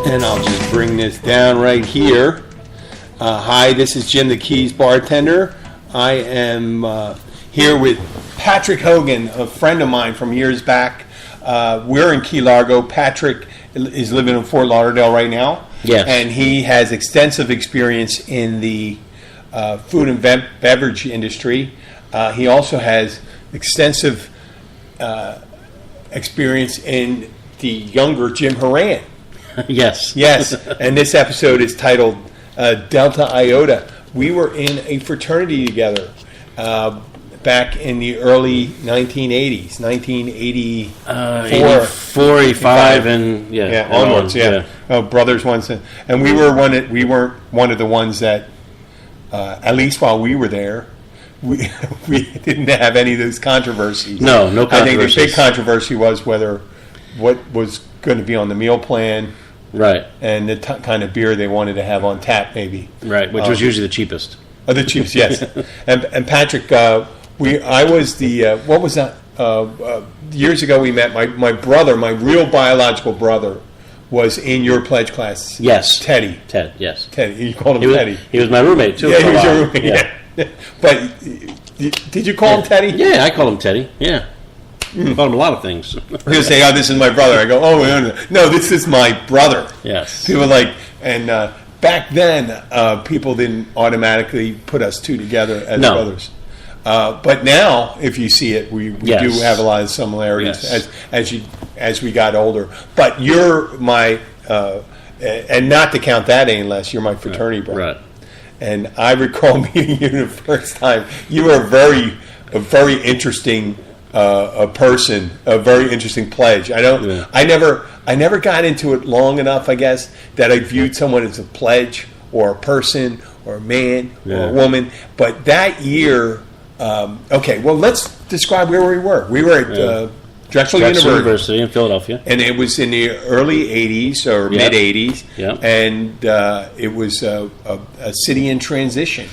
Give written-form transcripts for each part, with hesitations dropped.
And I'll just bring this down right here. Hi, this is Jim the Keys bartender. I am here with Patrick Hogan, a friend of mine from years back. We're in Key Largo. Patrick is living in Fort Lauderdale right now. Yes. And he has extensive experience in the food and beverage industry. He also has extensive experience in the younger Jim Horan. Yes. Yes. And this episode is titled Delta Iota. We were in a fraternity together back in the early 1980s, 84, 85, and onwards. Yeah. Oh, brothers once, and we weren't one of the ones that, at least while we were there, we didn't have any of those controversies. No controversies. I think the big controversy was what was going to be on the meal plan. Right. And the kind of beer they wanted to have on tap, maybe. Right, which was usually the cheapest. Oh, the cheapest, yes. and Patrick, I was the, what was that? Years ago we met, my brother, my real biological brother, was in your pledge class. Yes. Ted, yes. Teddy, you called him Teddy. He was my roommate, too. Yeah, he was your roommate, yeah. But did you call him Teddy? Yeah, I called him Teddy, yeah. I called him a lot of things. You're going to say, oh, this is my brother. I go, oh, no, this is my brother. Yes. People and back then, people didn't automatically put us two together as brothers. But now, if you see it, we do have a lot of similarities as we got older. But you're my, and not to count that any less, you're my fraternity brother. Right. And I recall meeting you the first time. You were a very interesting a person, a very interesting pledge. I never got into it long enough, I guess, that I viewed someone as a pledge or a person or a man or a woman. But that year, let's describe where we were. We were at Drexel University in Philadelphia. And it was in the early 80s or mid 80s. Yep. And it was a city in transition.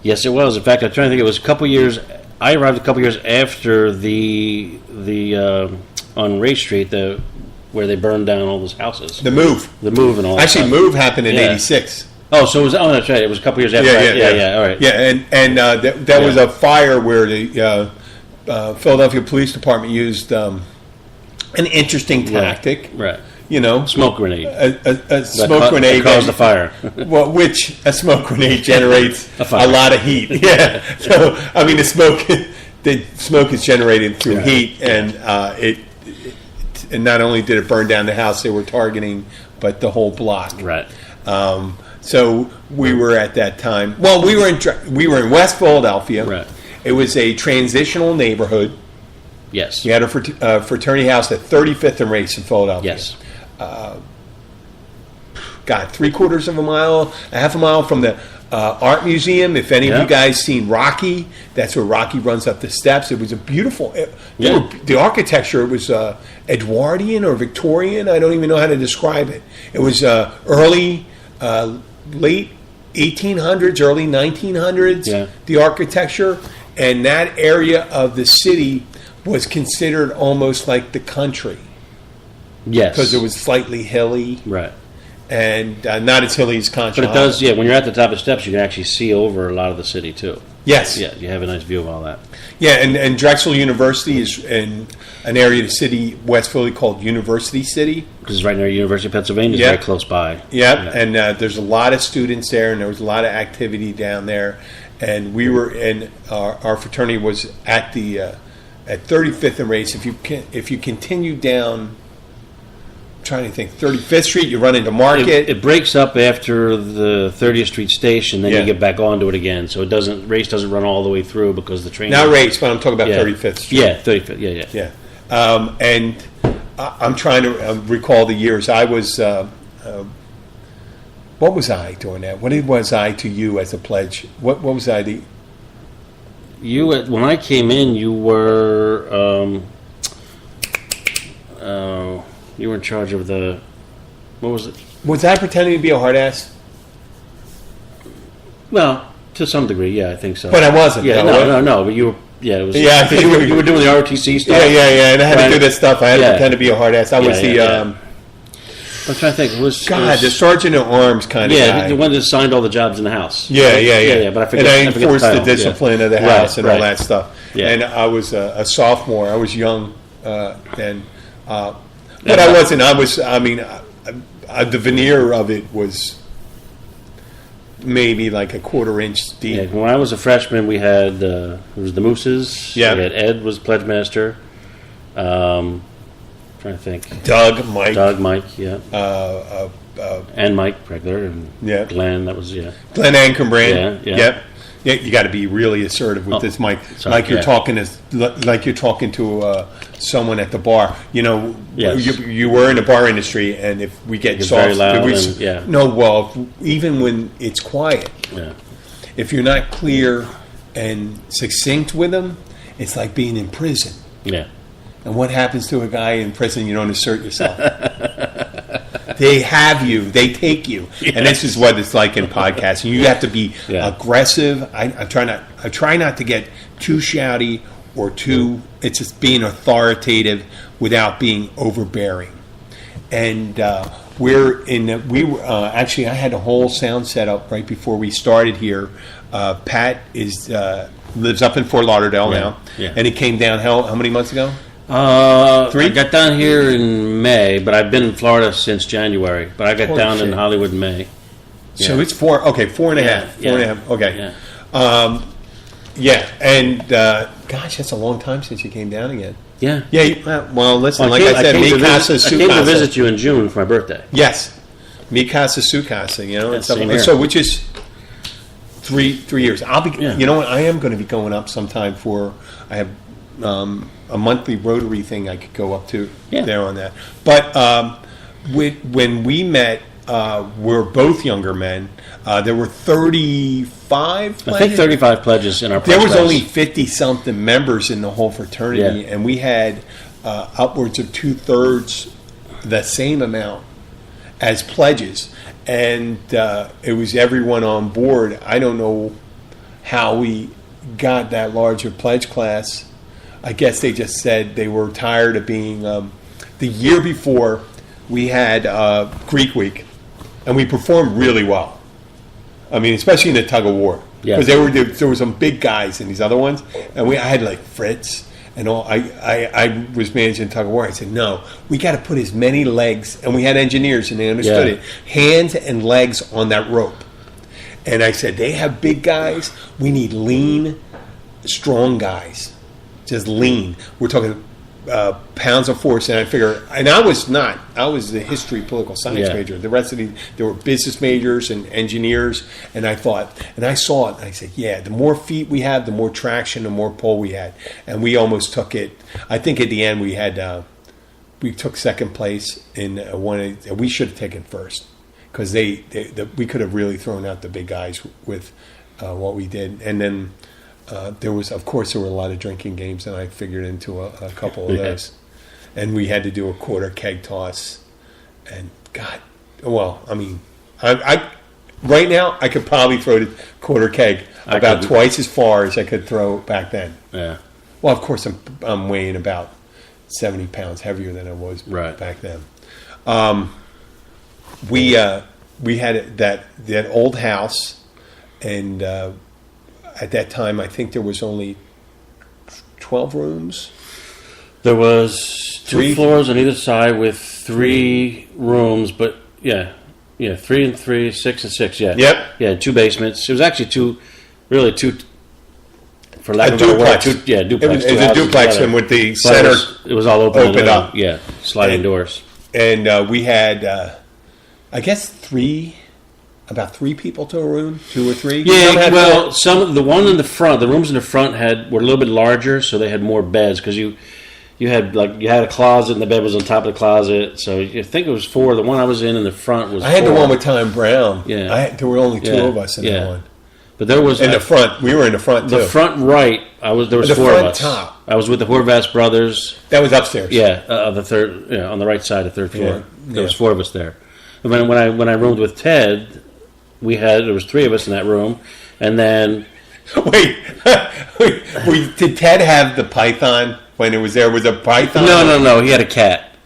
Yes, it was. In fact, I'm trying to think, it was a couple years. I arrived a couple years after the on Ray Street, where they burned down all those houses. The move and all that. Actually, stuff. move happened in '86. Oh, so it was. Oh, that's right. It was a couple years after. Yeah. All right. Yeah, and that was a fire where the Philadelphia Police Department used an interesting tactic. Right. You know, smoke grenade. A smoke grenade that caused the fire. Well, which a smoke grenade generates a lot of heat. Yeah. So I mean, the smoke is generated through heat, and and not only did it burn down the house they were targeting, but the whole block. Right. So we were at that time. Well, we were in West Philadelphia. Right. It was a transitional neighborhood. Yes. You had a fraternity house at 35th and Race in Philadelphia. Yes. 3/4 of a mile, a half a mile from the art museum. If any of you guys seen Rocky, that's where Rocky runs up the steps. It was a beautiful. The architecture was Edwardian or Victorian. I don't even know how to describe it. It was early, late 1800s, early 1900s. Yeah. The architecture, and that area of the city was considered almost like the country. Yes. Because it was slightly hilly. Right. And not as hilly as Concha. But it does, when you're at the top of the steps, you can actually see over a lot of the city, too. Yes. Yeah, you have a nice view of all that. Yeah, and Drexel University is in an area of the city, West Philly, called University City. Because it's right near University of Pennsylvania. It's very close by. Yeah, and there's a lot of students there, and there was a lot of activity down there. And we were in, our fraternity was at the at 35th and Race. If you continue down, I'm trying to think, 35th Street, you run into Market. It breaks up after the 30th Street station, then you get back onto it again. So Race doesn't run all the way through because the train. Not Race, but I'm talking about 35th Street. Yeah, 35th. Yeah. And I'm trying to recall the years. I was. What was I doing that? What was I to you as a pledge? What was I to you? When I came in, you were you were in charge of the. What was it? Was I pretending to be a hard ass? Well, to some degree, yeah, I think so. But I wasn't. Yeah, no. But you were. Yeah, it was. Yeah, you were doing the ROTC stuff. Yeah. And I had to do this stuff. I had to pretend to be a hard ass. I was I'm trying to think. The sergeant at arms kind of guy. The one that signed all the jobs in the house. Yeah. But I forget. And I enforced the discipline of the house and all that stuff. Yeah. And I was a sophomore. I was young then, but I wasn't. The veneer of it was maybe like a quarter-inch deep. Yeah, when I was a freshman, we had it was the Mooses. Yeah. We had Ed was pledge master. Trying to think. Doug, Mike. Yeah. And Mike regular and Glenn. That was Glenn Ankerbrand. Yeah. Yep. Yeah, you got to be really assertive with this, Mike. You're talking to someone at the bar. You know, you were in the bar industry, and if we get soft, very loud even when it's quiet, if you're not clear and succinct with them, it's like being in prison. Yeah. And what happens to a guy in prison? You don't assert yourself. They have you. They take you. Yes. And this is what it's like in podcasting. You have to be aggressive. I try not to get too shouty or too. It's just being authoritative without being overbearing. And actually, I had a whole sound set up right before we started here. Pat lives up in Fort Lauderdale now, and he came down how many months ago? 3? I got down here in May, but I've been in Florida since January. But I got down in Hollywood in May. Yeah. So it's 4 and a half. 4.5. Okay. Yeah. And gosh, that's a long time since you came down again. Yeah. Yeah. Well, listen, I said, I came to visit you in June for my birthday. Yes. Mikasa Sukasa, and stuff like that. So, which is 3 years. I'll be. You know what? I am going to be going up sometime I have a monthly Rotary thing I could go up to there on that. But when we met, we're both younger men. There were 35 pledges? I think 35 pledges in our There was only 50-something members in the whole fraternity, and we had upwards of 2/3 the same amount as pledges. And it was everyone on board. I don't know how we got that large a pledge class. I guess they just said they were tired of being... the year before, we had Greek Week, and we performed really well. I mean, especially in the tug of war. Because there were some big guys in these other ones, and I had like Fritz and all. I was managing tug of war. I said, no, we got to put as many legs, and we had engineers, and they understood it, hands and legs on that rope. And I said, they have big guys. We need lean, strong guys. Just lean. We're talking pounds of force, and I figure, and I was a history, political science major. The rest of there were business majors and engineers, and I thought, and I saw it, and I said, the more feet we have, the more traction, the more pull we had, and we almost took it. I think at the end we took second place in one. We should have taken first because we could have really thrown out the big guys with what we did, and then. There were a lot of drinking games, and I figured into a couple of those. And we had to do a quarter keg toss. And God, I right now I could probably throw the quarter keg about twice as far as I could throw back then. Yeah. Well, of course I'm weighing about 70 pounds heavier than I was back then. We had that old house, and. At that time, I think there was only 12 rooms. There was 2 floors on either side with 3 rooms, but 3 and 3, 6 and 6. Yeah. Yep. Yeah, 2 basements. It was actually 2, for lack of a duplex. Word, duplex. It was a duplex, and with the center it was all opened up. Yeah, sliding doors. And we had, I guess, about 3 people to a room, 2 or 3. Yeah, well, the rooms in the front were a little bit larger, so they had more beds because you had a closet and the bed was on top of the closet. So you think it was 4. The one I was in the front was. I had 4. The one with Tom Brown. Yeah, there were only 2 of us in that one. But there was in the front. We were in the front too. The front right. There was 4 of us. Top. I was with the Horvath brothers. That was upstairs. Yeah, the third. On the right side of the 3rd floor. There was 4 of us there. And when I roomed with Ted. There was 3 of us in that room, and then... Wait, did Ted have the python when it was there? Was a python? No, he had a cat.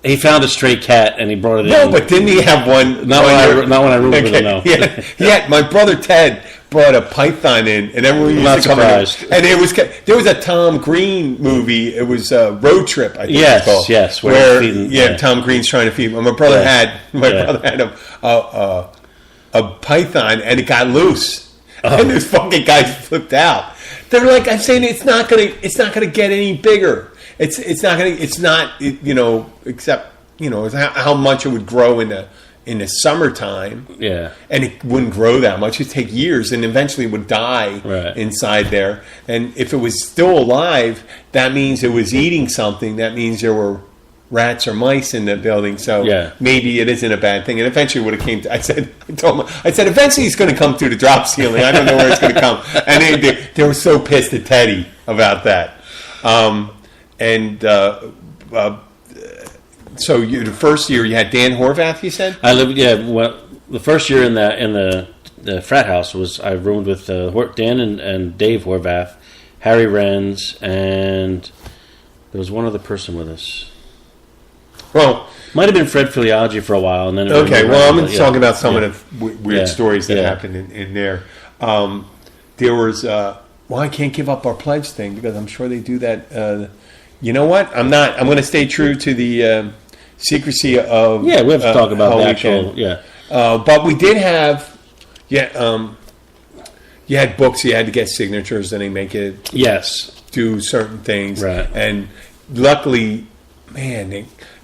He found a stray cat and he brought it in. No, but didn't he have one? Not when I roomed with him, no. Yeah, my brother Ted brought a python in, and everyone used to come in. And there was a Tom Green movie. It was Road Trip, I think it's called. Yes. Where Tom Green's trying to feed him. My brother had a python, and it got loose, and this fucking guy flipped out. They're like, I'm saying it's not gonna get any bigger. It's not except how much it would grow in the summertime. Yeah. And it wouldn't grow that much. It'd take years, and eventually it would die inside there. And if it was still alive, that means it was eating something. That means there were rats or mice in the building. So maybe it isn't a bad thing. And eventually what it came to, I told him, eventually it's going to come through the drop ceiling. I don't know where it's going to come. And they were so pissed at Teddy about that. So the first year you had Dan Horvath, you said? The first year in the frat house I roomed with Dan and Dave Horvath, Harry Renz, and there was one other person with us. Well, might have been Fred Filiaggi for a while, and then I'm going to talk about some of the weird stories that happened in there. There was I can't give up our pledge thing because I'm sure they do that. You know what? I'm not. I'm going to stay true to the secrecy of. Yeah, we have to talk about the actual. But we did have. You had books. You had to get signatures, and they make it. Yes. Do certain things, right? And luckily, man,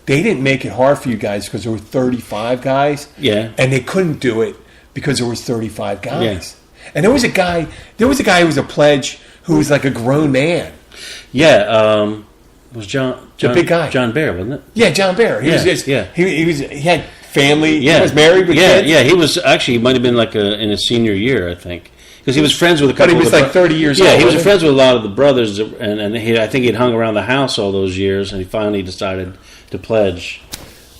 they didn't make it hard for you guys because there were 35 guys. Yeah. And they couldn't do it because there was 35 guys. Yeah. And there was a guy who was a pledge who was like a grown man. Yeah. It was John, the big guy. John Bear, wasn't it? Yeah, John Bear. He had family. Yeah. He was married with kids. Yeah, he was actually, he might have been like in his senior year, I think. Because he was friends with a couple. But he was like 30 years old. Yeah, he was friends with a lot of the brothers, and I think he'd hung around the house all those years, and he finally decided to pledge.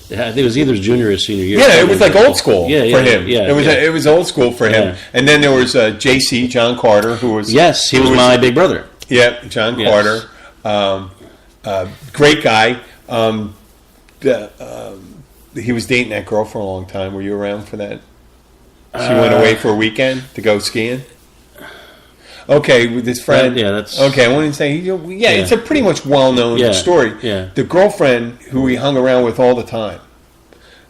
I think it was either his junior or senior year. Yeah, it was like old school for him. Yeah, it was old school for him. Yeah. And then there was J.C. John Carter, who was he was my big brother. Yeah, John Carter, great guy. He was dating that girl for a long time. Were you around for that? She went away for a weekend to go skiing. Okay, with his friend. That's okay. I wanted to say, it's a pretty much well-known story. Yeah. The girlfriend who he hung around with all the time,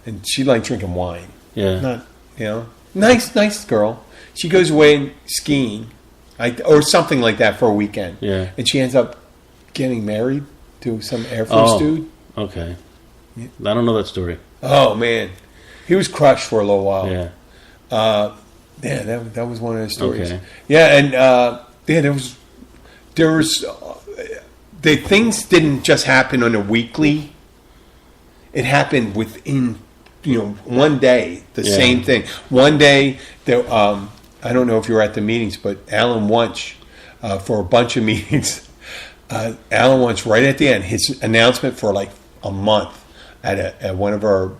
and she liked drinking wine. Yeah, not nice girl. She goes away skiing, or something like that for a weekend. Yeah, and she ends up getting married to some Air Force dude. Okay, I don't know that story. Oh man, he was crushed for a little while. Yeah. That was one of the stories. Okay. Yeah, and there was the things didn't just happen on a weekly. It happened within one day. The same thing. One day there. I don't know if you were at the meetings, but Alan Wunsch for a bunch of meetings. Alan Wunsch right at the end, his announcement for like a month at one of our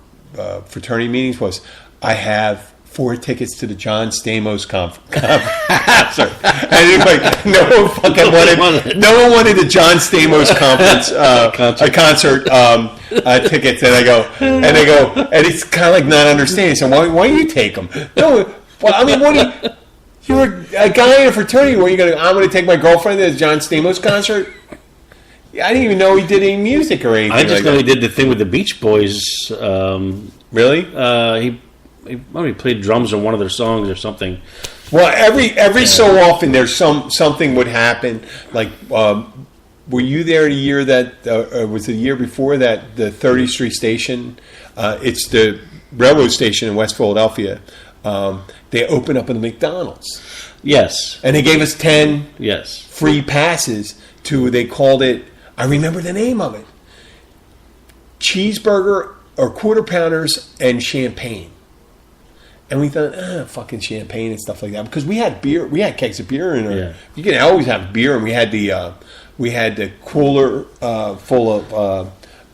fraternity meetings was, I have 4 tickets to the John Stamos concert. And no one wanted the John Stamos conference concert tickets. And they go, and it's kind of like not understanding. So why do you take them? No, well, I mean, you're a guy in a fraternity. I'm going to take my girlfriend to the John Stamos concert. I didn't even know he did any music or anything. I just know he did the thing with the Beach Boys. Really? He probably played drums on one of their songs or something. Well, every so often there's something would happen. Like, were you there the year that was the year before that the 30th Street station? It's the railroad station in West Philadelphia. They opened up a McDonald's. Yes, and they gave us 10 free passes to. They called it. I remember the name of it. Cheeseburger or quarter pounders and champagne. And we thought, fucking champagne and stuff like that, because we had beer, we had kegs of beer in there. Yeah. You can always have beer, and we had the cooler full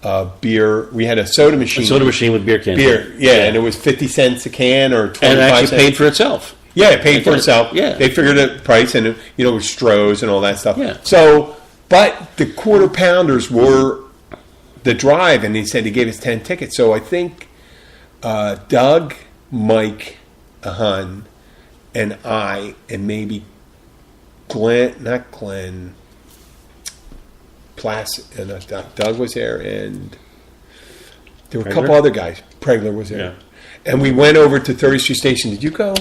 of beer. We had a soda machine. A soda machine with beer cans. And it was 50 cents a can or 25 cents. And it actually paid for itself. Yeah, it paid for itself. Yeah, they figured the price, and with Strohs and all that stuff. Yeah. So, but the quarter pounders were the drive, and he said he gave us 10 tickets. So I think Doug, Mike, Hun, and I, and maybe Doug was there, and there were a couple other guys. Pregler was there. Yeah. And we went over to 30th Street Station. Did you go?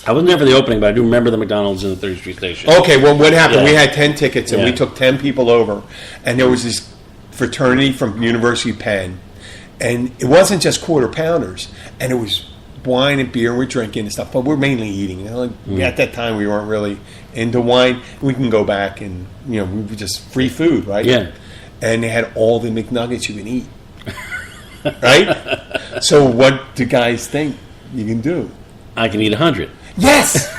I wasn't there for the opening, but I do remember the McDonald's in the 30th Street Station. Okay, well, what happened? Yeah. We had 10 tickets, and we took 10 people over. And there was this fraternity from University of Penn. And it wasn't just quarter pounders. And it was wine and beer. We're drinking and stuff, but we're mainly eating. At that time, we weren't really into wine. We can go back and, we were just free food, right? Yeah. And they had all the McNuggets you can eat. Right? So what do guys think you can do? I can eat 100. Yes.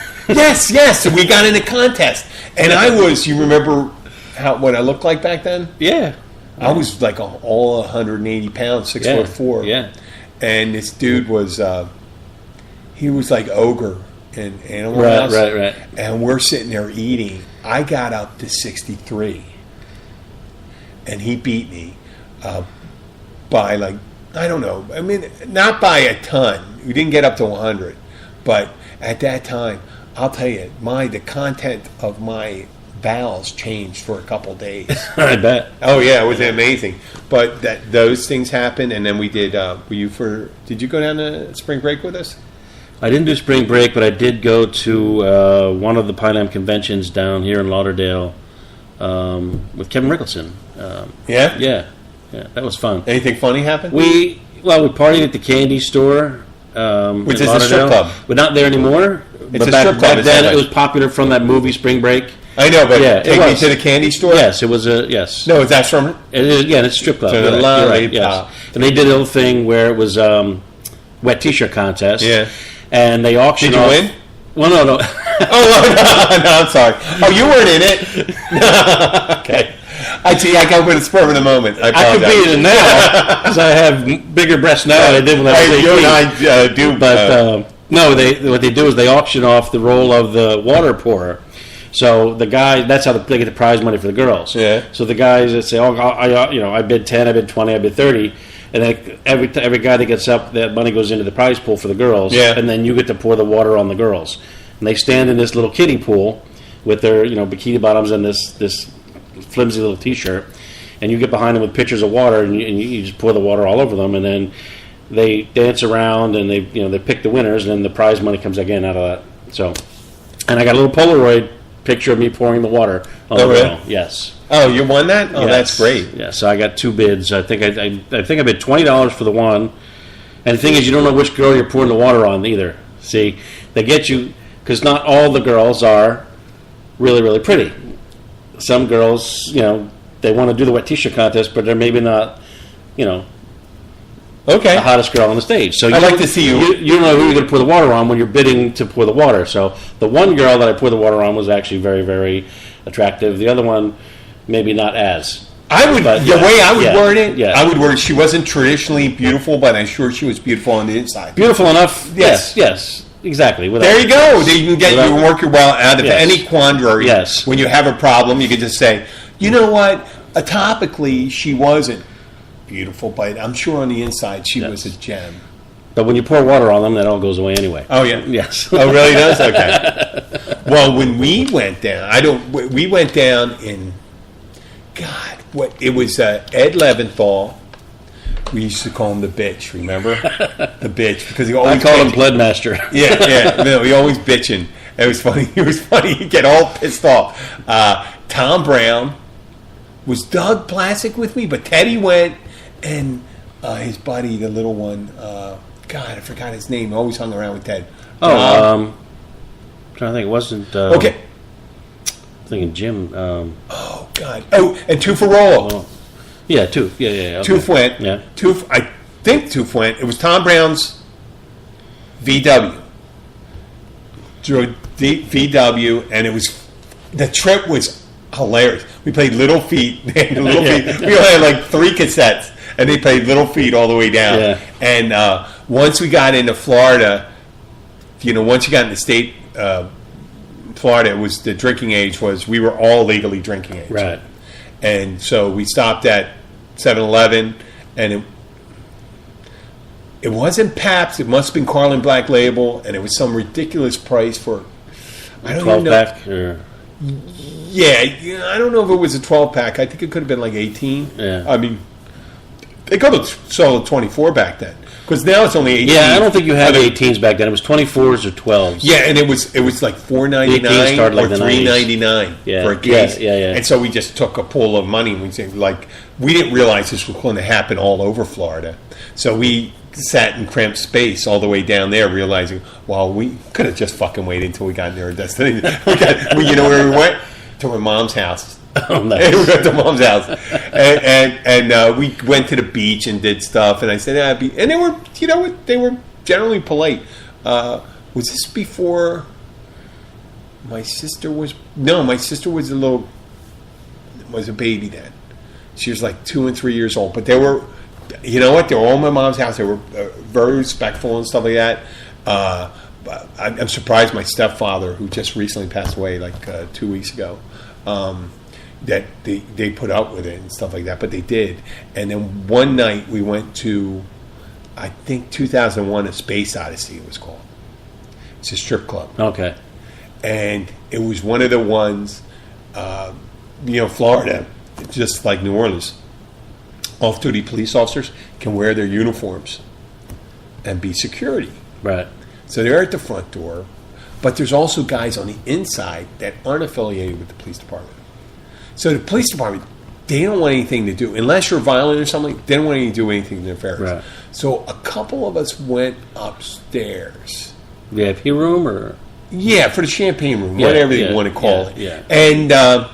So we got in a contest. And I was, you remember what I looked like back then? Yeah. I was like all 180 pounds, 6'4". Yeah. And this dude was, he was like ogre in Animal House. Right. And we're sitting there eating. I got up to 63. And he beat me by like, I don't know. I mean, not by a ton. We didn't get up to 100. But at that time, I'll tell you, the content of my bowels changed for a couple days. I bet. Oh yeah, it was amazing. But those things happened, and then we did. Did you go down to spring break with us? I didn't do spring break, but I did go to one of the Pine Am conventions down here in Lauderdale with Kevin Rickleson. Yeah, that was fun. Anything funny happen? We partied at the candy store. Which is a strip club. We're not there anymore. It's but back then it was popular from that movie Spring Break. I know, but take me to the candy store? Yes, it was yes. No, is that from it? It is, it's a strip club. So right, yes. And they did a little thing where it was wet T-shirt contest. Yeah. And they auctioned Did you win? Well, no. No, I'm sorry. Oh, you weren't in it? Okay. I see. I got with a spur of the moment. I could be in it now because I have bigger breasts now than I did when I was 18. You and I do. But what they do is they auction off the roll of the water pourer. So the guy, that's how they get the prize money for the girls. Yeah. So the guys that say, I bid 10, I bid 20, I bid 30, and then every guy that gets up, that money goes into the prize pool for the girls. Yeah. And then you get to pour the water on the girls. And they stand in this little kiddie pool with their bikini bottoms and this flimsy little T-shirt, and you get behind them with pitchers of water, and you just pour the water all over them, and then they dance around and they pick the winners, and then the prize money comes again out of that. So, and I got a little Polaroid picture of me pouring the water on the girl. Yes. Oh, you won that? Oh, yes. That's great. Yeah. So I got two bids. I think I bid $20 for the one, and the thing is, you don't know which girl you're pouring the water on either. See, they get you because not all the girls are really, really pretty. Some girls, they want to do the wet T-shirt contest, but they're maybe not, the hottest girl on the stage. So I'd like to see you. You don't know who you're going to pour the water on when you're bidding to pour the water. So the one girl that I poured the water on was actually very, very attractive. The other one, maybe not as. I would word it. Yeah. I would word it. She wasn't traditionally beautiful, but I'm sure she was beautiful on the inside. Beautiful enough. Yes. Exactly. There you go. You can work your way out of any quandary. Yes. When you have a problem, you can just say, you know what? Topically, she wasn't beautiful, but I'm sure on the inside she was a gem. But when you pour water on them, that all goes away anyway. Oh yeah. Yes. Oh, really does? Okay. Well, when we went down, we went down in, it was Ed Leventhal. We used to call him the bitch, remember? The bitch, because he always. I called him Pledmaster. Yeah. No, he always bitching. It was funny. He'd get all pissed off. Tom Brown was Doug Plassick with me, but Teddy went, and his buddy, the little one. I forgot his name. I always hung around with Ted. I'm trying to think. It wasn't. Okay. I'm thinking Jim. Oh God. Oh, and Tufarolo. Oh. Yeah, two. Yeah. Okay. Toof went. Yeah. I think Toof went. It was Tom Brown's VW. VW, and the trip was hilarious. We played Little Feet. We only had like 3 cassettes, and they played Little Feet all the way down. Yeah. And once we got into Florida, once you got into state Florida, it was the drinking age we were all legally drinking age. Right. And so we stopped at 7-Eleven, and it wasn't Pabst. It must have been Carlin Black Label, and it was some ridiculous price for I don't 12 know. pack or Yeah, I don't know if it was a 12-pack. I think it could have been like 18. Yeah. I mean, they could have sold a 24 back then. Because now it's only 18. Yeah, I don't think you had 18s back then. It was 24s or 12s. Yeah, and it was like $4.99 like or $3.99 for a case. Yeah. And so we just took a pool of money and we said, we didn't realize this was going to happen all over Florida. So we sat in cramped space all the way down there, realizing, well, we could have just fucking waited until we got near our destination. You know where we went? To my mom's house. Oh, nice. We went to Mom's house, and we went to the beach and did stuff. And I said, and they were, they were generally polite. Was this before my sister was? No, my sister was a baby then. She was like 2 and 3 years old. But they were, you know what? They were all in my mom's house. They were very respectful and stuff like that. I'm surprised my stepfather, who just recently passed away like 2 weeks ago, that they put up with it and stuff like that, but they did. And then one night we went to, I think 2001 A Space Odyssey it was called. It's a strip club. Okay. And it was one of the ones, Florida, just like New Orleans, off-duty police officers can wear their uniforms and be security. Right. So they're at the front door, but there's also guys on the inside that aren't affiliated with the police department. So the police department, they don't want anything to do, unless you're violent or something, they don't want anything to do anything nefarious. Right. So a couple of us went upstairs. VIP room or? Yeah, for the champagne room, whatever you want to call it. Yeah. And I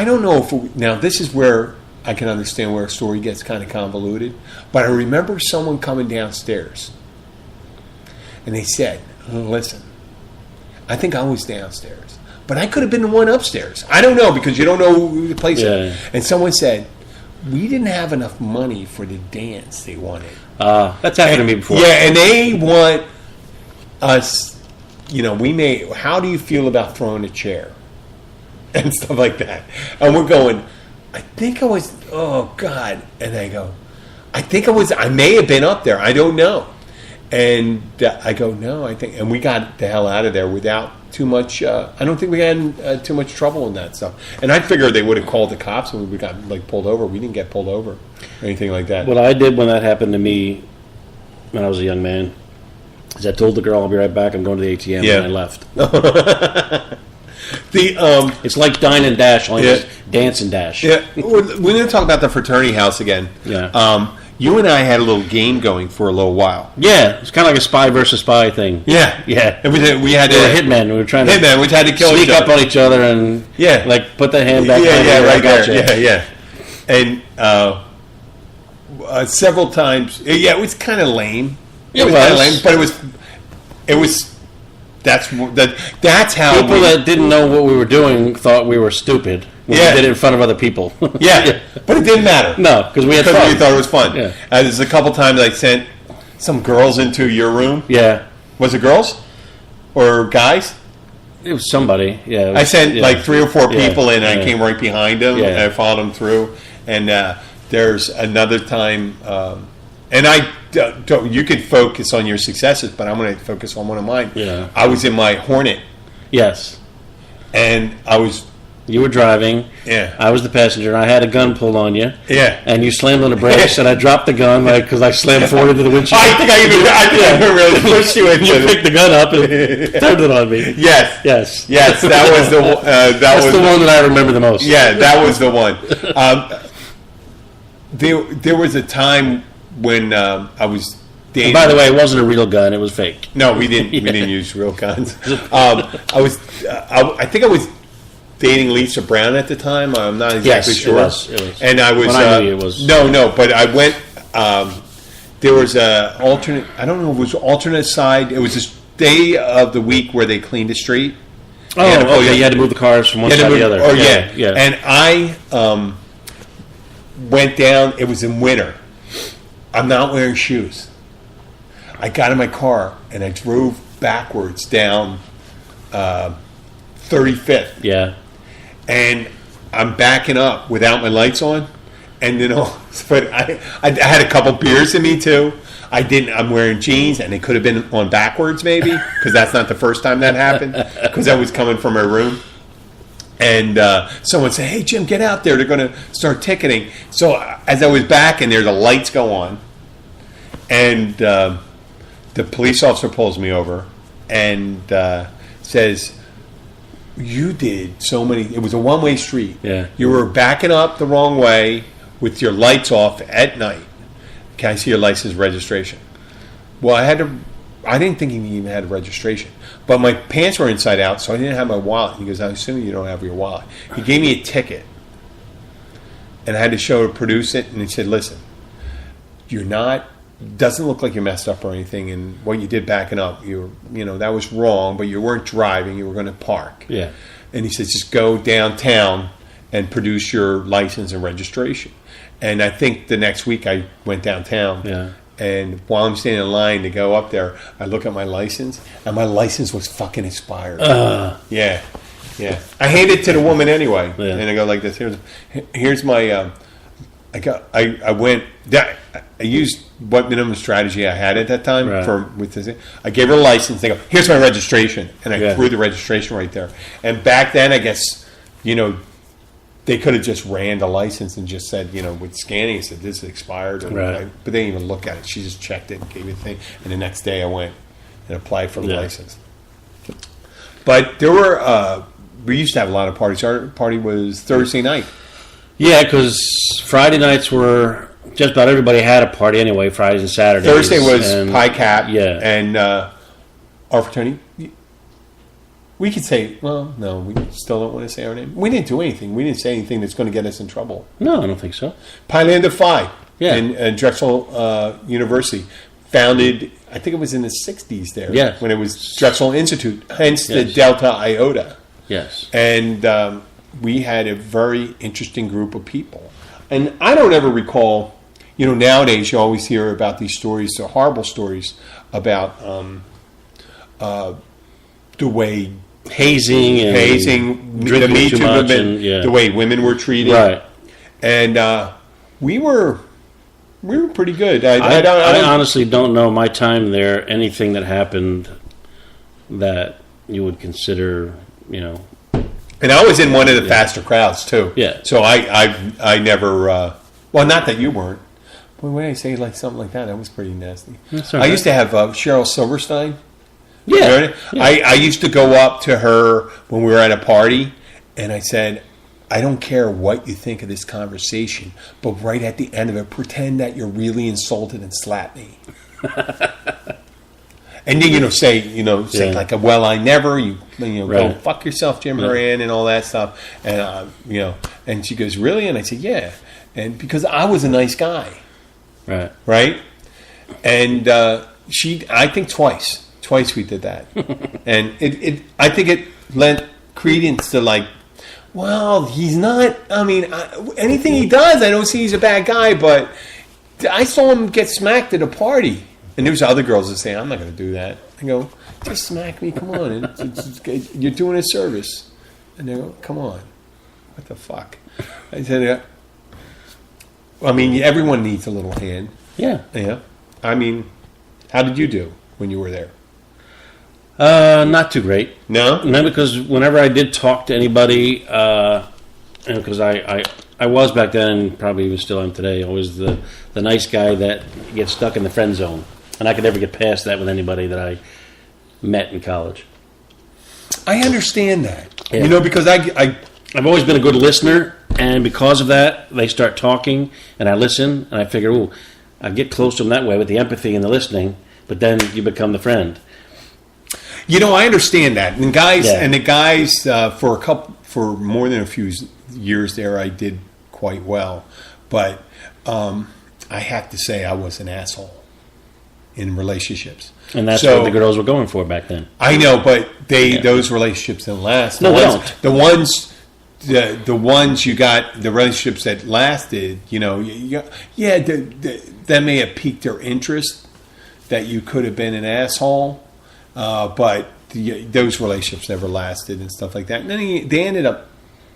don't know if now this is where I can understand where a story gets kind of convoluted, but I remember someone coming downstairs, and they said, listen, I think I was downstairs, but I could have been the one upstairs. I don't know, because you don't know who the place is. And someone said, we didn't have enough money for the dance they wanted. That's happened to me before. Yeah, and they want us, how do you feel about throwing a chair? And stuff like that. And we're going, I think I was, oh God. And I go, I may have been up there. I don't know. And I go, no, I think, and we got the hell out of there without too much, I don't think we had too much trouble in that stuff. And I figured they would have called the cops and we got pulled over. We didn't get pulled over or anything like that. What I did when that happened to me when I was a young man is I told the girl, I'll be right back, I'm going to the ATM, and I left. It's like dine and dash, only just dance and dash. Yeah, we're going to talk about the fraternity house again. Yeah. You and I had a little game going for a little while. Yeah, it's kind of like a spy versus spy thing. Yeah. And we had to hitmen. We were trying to hitmen. We tried to kill sneak up on each other and put the hand back. Right there. And several times, it was kind of lame. It was kind of lame, but it was. That's how people that didn't know what we were doing thought we were stupid when we did it in front of other people. But it didn't matter. No, because we had fun. Because we thought it was fun. Yeah. There's a couple times I sent some girls into your room. Yeah. Was it girls or guys? It was somebody. Yeah. I sent like 3 or 4 people in, and I came right behind them, and I followed them through. And there's another time, and I don't. You could focus on your successes, but I'm going to focus on one of mine. Yeah. I was in my Hornet. Yes. And I was. You were driving. Yeah. I was the passenger, and I had a gun pulled on you. Yeah. And you slammed on the brakes, and I dropped the gun because I slammed forward into the windshield. I think I even really pushed you into it. You picked the gun up and turned it on me. Yes. That was the That's the one that I remember the most. Yeah, that was the one. There was a time when I was dating. And by the way, it wasn't a real gun; it was fake. No, we didn't. We didn't use real guns. I think I was dating Lisa Brown at the time. I'm not exactly sure. It was. And I was. When I knew you, it was. No, but I went. There was a alternate. I don't know if it was alternate side. It was this day of the week where they cleaned the street. Oh, okay. You had to move the cars from one side to the other. Oh, yeah. And I went down. It was in winter. I'm not wearing shoes. I got in my car and I drove backwards down 35th. Yeah. And I'm backing up without my lights on. And but I had a couple beers in me too. I'm wearing jeans, and they could have been on backwards maybe, because that's not the first time that happened, because I was coming from my room. And someone said, "Hey, Jim, get out there. They're going to start ticketing." So as I was back in there, the lights go on. And the police officer pulls me over and says, "You did so many." It was a one-way street. Yeah. You were backing up the wrong way with your lights off at night. Can I see your license registration? Well, I didn't think he even had a registration. But my pants were inside out, so I didn't have my wallet. He goes, "I'm assuming you don't have your wallet." He gave me a ticket. And I had to produce it. And he said, "Listen, doesn't look like you messed up or anything. And what you did backing up, that was wrong, but you weren't driving. You were going to park." Yeah. And he says, "Just go downtown and produce your license and registration." And I think the next week I went downtown. Yeah. And while I'm standing in line to go up there, I look at my license, and my license was fucking expired. Yeah. I handed it to the woman anyway, and I go like this. Here's my. I used what minimum strategy I had at that time with this. I gave her a license. They go, "Here's my registration," and I threw the registration right there. And back then, I guess they could have just ran the license and just said, with scanning, said this is expired. But they didn't even look at it. She just checked it and gave me the thing. And the next day I went and applied for the license. But there were, we used to have a lot of parties. Our party was Thursday night. Yeah, because Friday nights were, just about everybody had a party anyway, Fridays and Saturdays. Thursday was Pi Cap. Yeah. And our fraternity. We could say, well, no, we still don't want to say our name. We didn't do anything. We didn't say anything that's going to get us in trouble. No, I don't think so. Pi Lambda Phi in Drexel University, founded, I think it was in the 60s there, when it was Drexel Institute, hence the Delta Iota. Yes. And we had a very interesting group of people. And I don't ever recall, nowadays you always hear about these stories, the horrible stories about the way hazing, the Me Too movement, the way women were treated, right? And we were pretty good. I honestly don't know my time there anything that happened that you would consider, And I was in one of the faster crowds too. Yeah. So I never. Well, not that you weren't. But when I say something like that was pretty nasty. I used to have Cheryl Silverstein. Yeah. I used to go up to her when we were at a party, and I said, "I don't care what you think of this conversation, but right at the end of it, pretend that you're really insulted and slap me." And then, say like, "Well, I never," go fuck yourself, Jim Moran, and all that stuff. And, and she goes, "Really?" And I said, "Yeah." And because I was a nice guy. Right? And I think twice we did that. And I think it lent credence to well, he's not, anything he does, I don't see he's a bad guy, but I saw him get smacked at a party. And there was other girls that say, "I'm not going to do that." I go, "Just smack me, come on. You're doing a service." And they go, "Come on. What the fuck?" I said, everyone needs a little hand. Yeah. Yeah. How did you do when you were there? Not too great. No? No, because whenever I did talk to anybody, because I was back then, and probably even still am today, always the nice guy that gets stuck in the friend zone. And I could never get past that with anybody that I met in college. I understand that. Yeah. Because I've always been a good listener, and because of that, they start talking, and I listen, and I figure, I get close to them that way with the empathy and the listening, but then you become the friend. I understand that. And the guys for more than a few years there, I did quite well. But I have to say I was an asshole in relationships. And that's what the girls were going for back then. I know, but those relationships didn't last. No, they don't. The ones you got, the relationships that lasted, that may have piqued their interest, that you could have been an asshole, but those relationships never lasted and stuff like that. And then they ended up,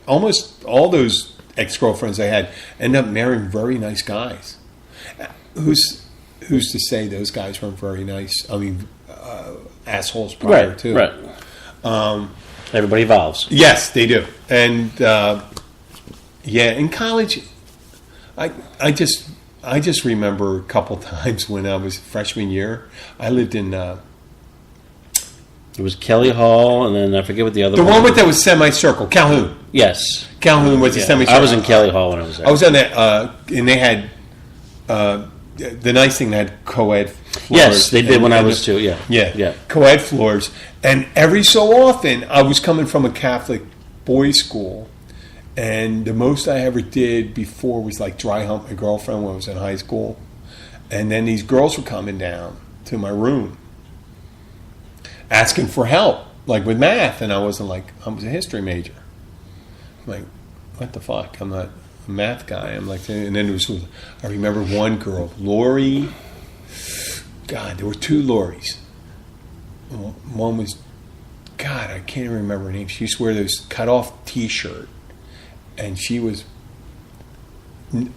almost all those ex-girlfriends I had ended up marrying very nice guys. Who's to say those guys weren't very nice? I mean, assholes prior too. Right. Everybody evolves. Yes, they do. And in college, I just remember a couple times when I was freshman year. I lived in. It was Kelly Hall, and then I forget what the other. The one with that was semicircle, Calhoun. Yes, Calhoun was a semicircle. I was in Kelly Hall when I was there. I was on that, and they had the nice thing, they had co-ed floors. Yes, they did when I was too. Yeah. Co-ed floors, and every so often I was coming from a Catholic boys' school, and the most I ever did before was like dry hump my girlfriend when I was in high school, and then these girls were coming down to my room, asking for help, like with math, and I was a history major. I'm like, what the fuck? I'm not a math guy. I'm like, and then I remember one girl, Lori. God, there were two Loris. One was, God, I can't even remember her name. She used to wear this cut-off T-shirt, and she was,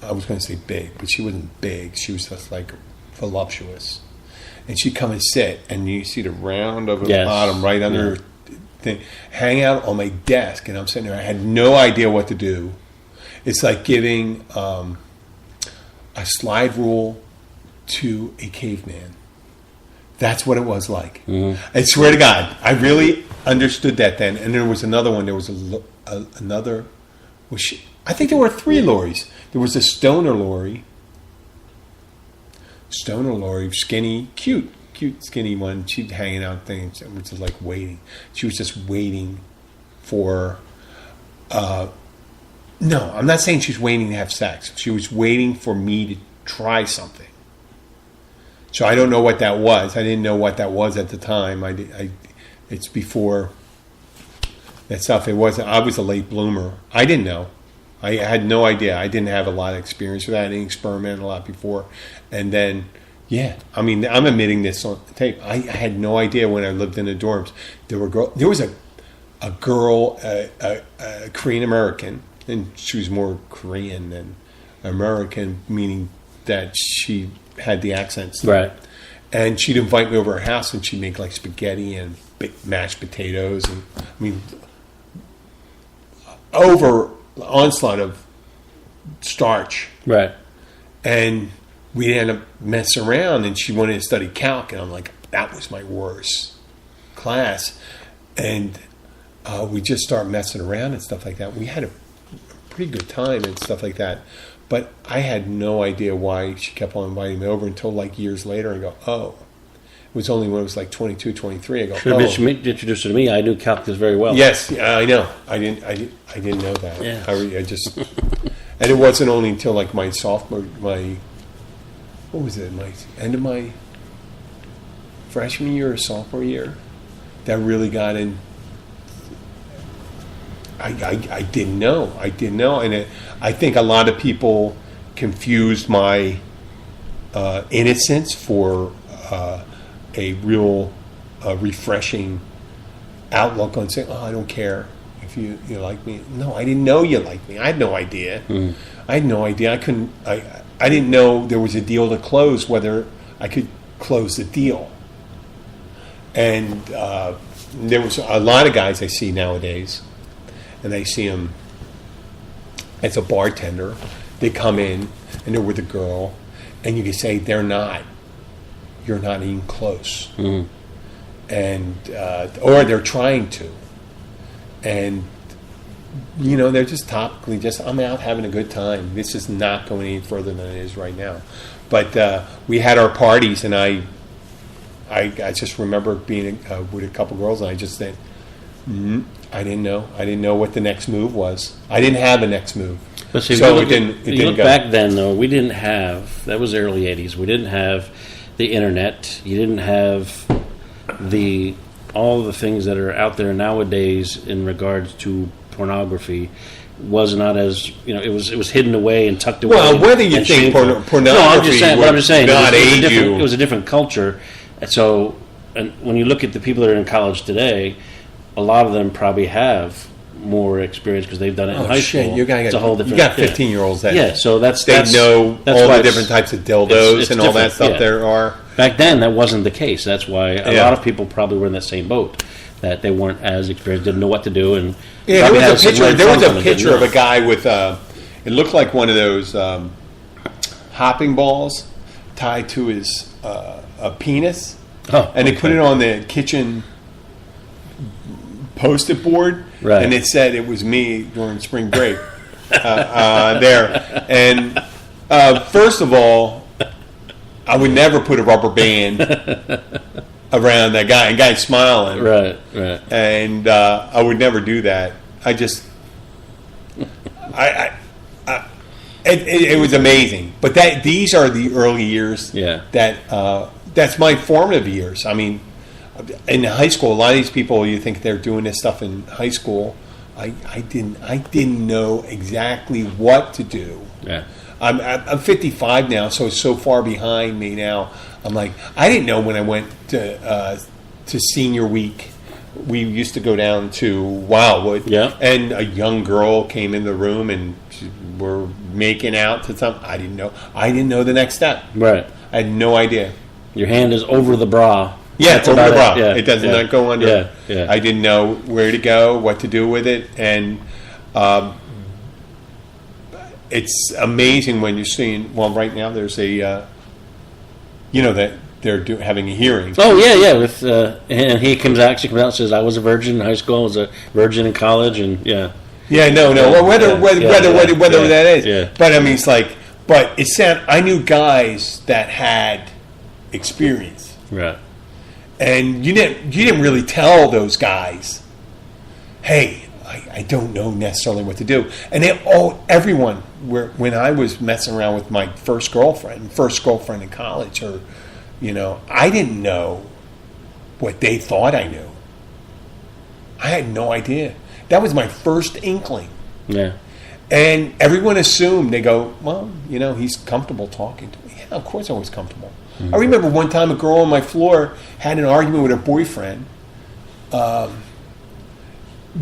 I was going to say big, but she wasn't big. She was just like voluptuous. And she'd come and sit, and you see the round of the bottom right under her thing, hang out on my desk, and I'm sitting there. I had no idea what to do. It's like giving a slide rule to a caveman. That's what it was like. Mm-hmm. I swear to God, I really understood that then. And there was another one. There was another. I think there were three Loris. There was a stoner Lori. Skinny, cute, skinny one. She'd hanging out things, and was just like waiting. She was just waiting for. No, I'm not saying she was waiting to have sex. She was waiting for me to try something. So I don't know what that was. I didn't know what that was at the time. It's before that stuff. I was a late bloomer. I didn't know. I had no idea. I didn't have a lot of experience with that. I didn't experiment a lot before. And then, I mean, I'm admitting this on tape. I had no idea when I lived in the dorms. There was a girl, a Korean American, and she was more Korean than American, meaning that she had the accents. Right. And she'd invite me over her house, and she'd make like spaghetti and mashed potatoes, and I mean, over onslaught of starch. Right. And we ended up messing around, and she wanted to study calc, and I'm like, that was my worst class. And we just started messing around and stuff like that. We had a pretty good time and stuff like that. But I had no idea why she kept on inviting me over until like years later. I go, oh. It was only when I was like 22, 23. I go, should have been introduced her to me. I knew calculus very well. Yes, I know. I didn't know that. Yeah. I just, and it wasn't only until like my end of my freshman year or sophomore year that really got in. I didn't know. And I think a lot of people confused my innocence for a real refreshing outlook on saying, I don't care if you like me. No, I didn't know you liked me. I had no idea. Mm. I had no idea. I didn't know there was a deal to close, whether I could close the deal. And there was a lot of guys I see nowadays, and I see them as a bartender. They come in, and they're with a girl, and you can say you're not even close. Mm. And or they're trying to. And, they're just topically I'm out having a good time. This is not going any further than it is right now. But we had our parties, and I just remember being with a couple girls, and I just said, I didn't know. I didn't know what the next move was. I didn't have a next move. But see, so it didn't go. Back then, though, we didn't have, that was the early 80s, we didn't have the internet. You didn't have all the things that are out there nowadays in regards to pornography. Was not as it was hidden away and tucked away. Well, whether you think pornography, no, I'm just saying, it was a different culture. And so, and when you look at the people that are in college today, a lot of them probably have more experience because they've done it in high school. It's a whole different. You got 15-year-olds that so they know all the different types of dildos and all that stuff there are. Back then, that wasn't the case. That's why a lot of people probably were in that same boat, that they weren't as experienced, didn't know what to do, and there was a picture of a guy with it looked like one of those hopping balls tied to his a penis, and they put it on the kitchen post-it board, and it said it was me during spring break there. And first of all, I would never put a rubber band around that guy. And guy's smiling, right. And I would never do that. It was amazing. But these are the early years. That's my formative years. I mean, in high school, a lot of these people, you think they're doing this stuff in high school. I didn't know exactly what to do. Yeah. I'm 55 now, so it's so far behind me now. I'm like, I didn't know when I went to senior week. We used to go down to Wildwood, and a young girl came in the room and we're making out to something. I didn't know. I didn't know the next step. Right. I had no idea. Your hand is over the bra. Yeah, it's over the bra. It does not go under. Yeah. I didn't know where to go, what to do with it, and it's amazing when you're seeing. Well, right now there's a, that they're having a hearing. Oh yeah. With and he comes out and says, "I was a virgin in high school. I was a virgin in college," and no. Well, whether that is, but I mean, it's like, but it said I knew guys that had experience, right? And you didn't really tell those guys, hey, I don't know necessarily what to do. And everyone, when I was messing around with my first girlfriend in college, or I didn't know what they thought I knew. I had no idea. That was my first inkling. Yeah. And everyone assumed, they go, well, he's comfortable talking to me. Yeah, of course I was comfortable. Mm-hmm. I remember one time a girl on my floor had an argument with her boyfriend.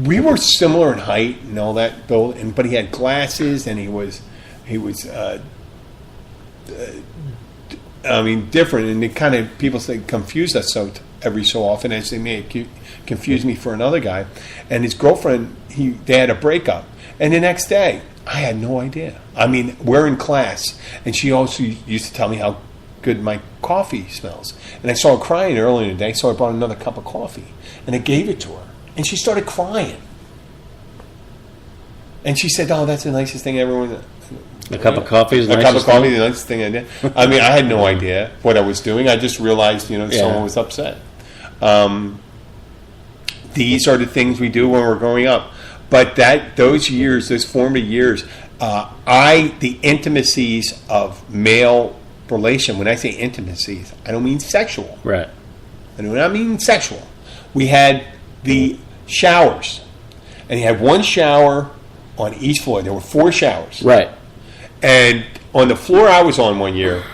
We were similar in height and all that, but he had glasses and he was different. And it kind of, people say, confused us every so often, as they may confuse me for another guy. And his girlfriend, they had a breakup. And the next day, I had no idea. I mean, we're in class, and she also used to tell me how good my coffee smells. And I saw her crying earlier in the day, so I brought another cup of coffee. And I gave it to her. And she started crying. And she said, oh, that's the nicest thing ever. A cup of coffee is the nicest thing? A cup of coffee is the nicest thing I did. I mean, I had no idea what I was doing. I just realized, someone was upset. These are the things we do when we're growing up. But those years, those formative years, the intimacies of male relation, when I say intimacies, I don't mean sexual. Right. I do not mean sexual. We had the showers. And you had one shower on each floor. There were 4 showers. Right. And on the floor I was on one year,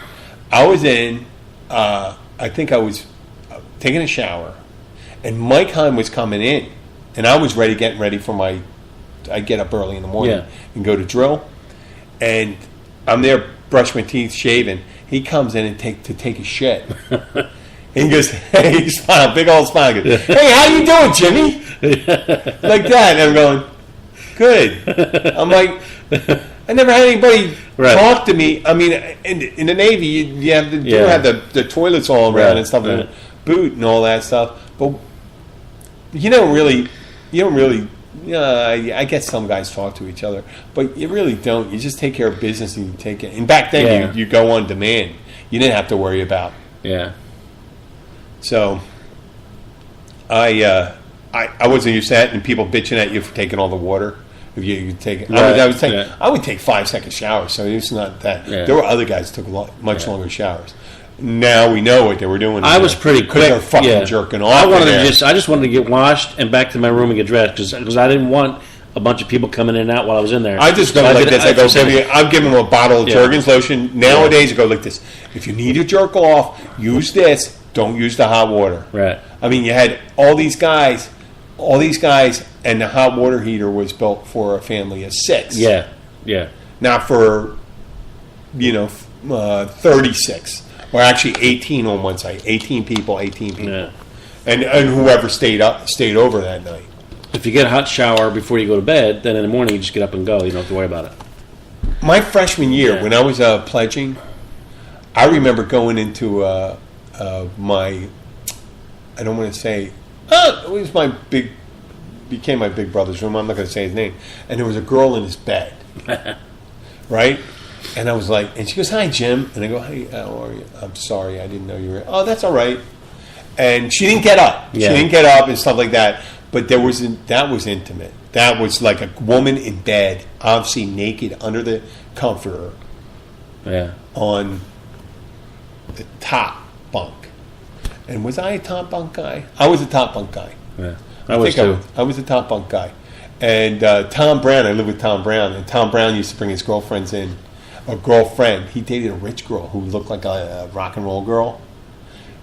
I was in, I think I was taking a shower, and Mike Heim was coming in. And I was getting ready for I get up early in the morning and go to drill. And I'm there, brush my teeth, shaving. He comes in and take a shit. And he goes, hey, he smiled, big old smile. He goes, hey, how you doing, Jimmy? Like that. And I'm going, good. I'm like, I never had anybody talk to me. I mean, in the Navy, you have the toilets all around and stuff, and boot and all that stuff. But you don't really, I guess some guys talk to each other, but you really don't. You just take care of business and you take it. And back then, you go on demand. You didn't have to worry about. Yeah. So, I wasn't used to that, and people bitching at you for taking all the water. If you take it, I would take 5-second showers. So it's not that. Yeah. There were other guys that took much longer showers. Now we know what they were doing. I was pretty quick. They're fucking jerking off. I just wanted to get washed and back to my room and get dressed because I didn't want a bunch of people coming in and out while I was in there. I just go like this. I'm giving them a bottle of Jergens lotion. Nowadays, I go like this. If you need to jerk off, use this. Don't use the hot water. Right. I mean, you had all these guys all these guys, and the hot water heater was built for a family of 6. Yeah. Not for, 36. Or actually 18 on one side. 18 people. Yeah. And whoever stayed over that night. If you get a hot shower before you go to bed, then in the morning you just get up and go. You don't have to worry about it. My freshman year, when I was pledging, I remember going into my, I don't want to say, it was became my big brother's room. I'm not going to say his name. And there was a girl in his bed, right? And I was like, and she goes, "Hi, Jim." And I go, "Hey, how are you? I'm sorry, I didn't know you were." "Oh, that's all right." And she didn't get up. Yeah. She didn't get up and stuff like that. But that was intimate. That was like a woman in bed, obviously naked under the comforter. Yeah. On the top bunk. And was I a top bunk guy? I was a top bunk guy. Yeah. I was too. I was a top bunk guy. And Tom Brown, I lived with Tom Brown, and Tom Brown used to bring his girlfriends in. A girlfriend. He dated a rich girl who looked like a rock and roll girl.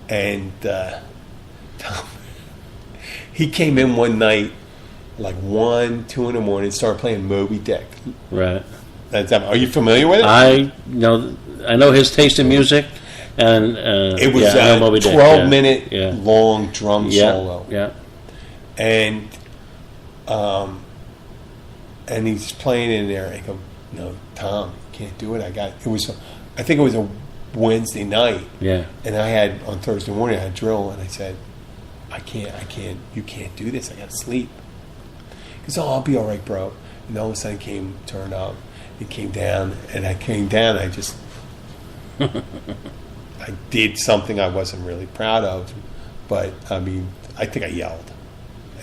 And Tom, he came in one night, like 1, 2 in the morning, and started playing Moby Dick. Right. Are you familiar with it? I know his taste in music, and it was a 12-minute long drum solo. Yeah. And he's playing in there. I go, "No, Tom, you can't do it. I think it was a Wednesday night. Yeah. And I had, on Thursday morning, I had drill, and I said, I can't, you can't do this. I got to sleep." He goes, "Oh, I'll be all right, bro." And all of a sudden turned up. It came down, and I came down. I just, I did something I wasn't really proud of, but I mean, I think I yelled,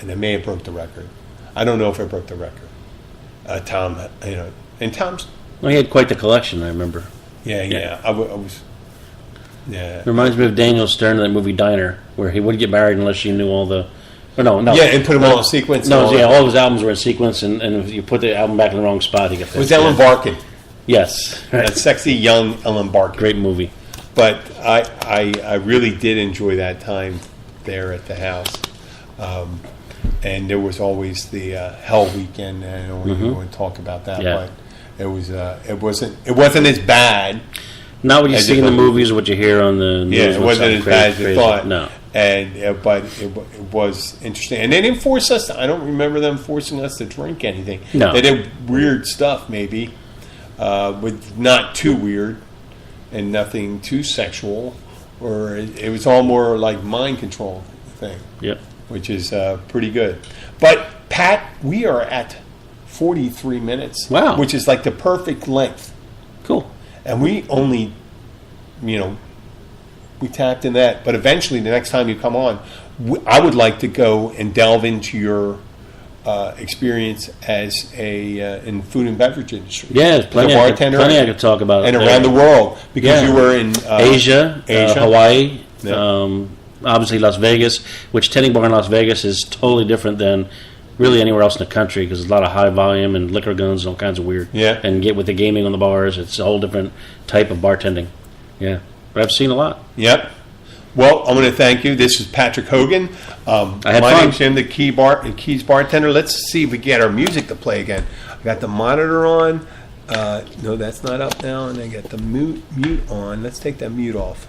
and I may have broke the record. I don't know if I broke the record. Tom, and Tom's. Well, he had quite the collection, I remember. Yeah. I was. Yeah. It reminds me of Daniel Stern in that movie Diner, where he wouldn't get married unless you knew all the. Or no. Yeah, and put them all in sequence. No, all his albums were in sequence, and if you put the album back in the wrong spot, he got pissed. It was Ellen Barkin. Yes. Right. That sexy young Ellen Barkin. Great movie. But I really did enjoy that time there at the house. And there was always the Hell Weekend, and I don't really want to talk about that, but it wasn't as bad. Not what you see in the movies or what you hear on the news. Yeah, it wasn't as bad as you thought. No. And but it was interesting. And they didn't force us. I don't remember them forcing us to drink anything. No. They did weird stuff, maybe, with not too weird and nothing too sexual, or it was all more like mind control thing. Yep. Which is pretty good. But Pat, we are at 43 minutes. Wow. Which is like the perfect length. Cool. And we only, we tapped in that. But eventually, the next time you come on, I would like to go and delve into your experience as in food and beverage industry. Yeah, there's plenty I could talk about. And around the world. Because you were in Asia. Hawaii, obviously Las Vegas, which Tending Bar in Las Vegas is totally different than really anywhere else in the country, because there's a lot of high volume and liquor guns and all kinds of weird. Yeah. And get with the gaming on the bars, it's a whole different type of bartending. Yeah. But I've seen a lot. Yep. Well, I want to thank you. This is Patrick Hogan. My name's Jim, the Keys bartender. Let's see if we get our music to play again. I got the monitor on. No, that's not up now. And I got the mute on. Let's take that mute off.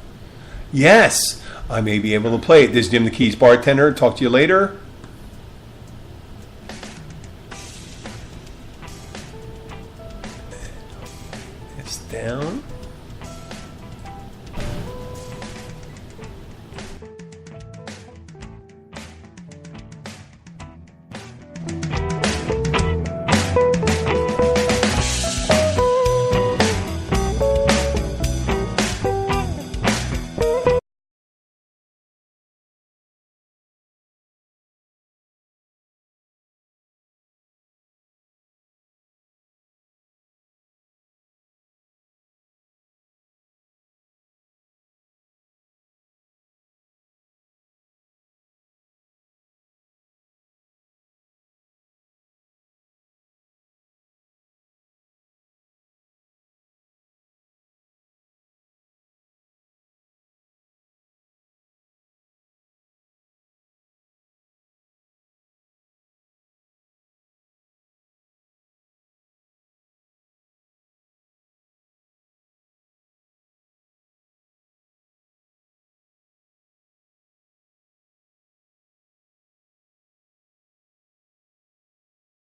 Yes, I may be able to play it. This is Jim, the Keys bartender. Talk to you later. It's down.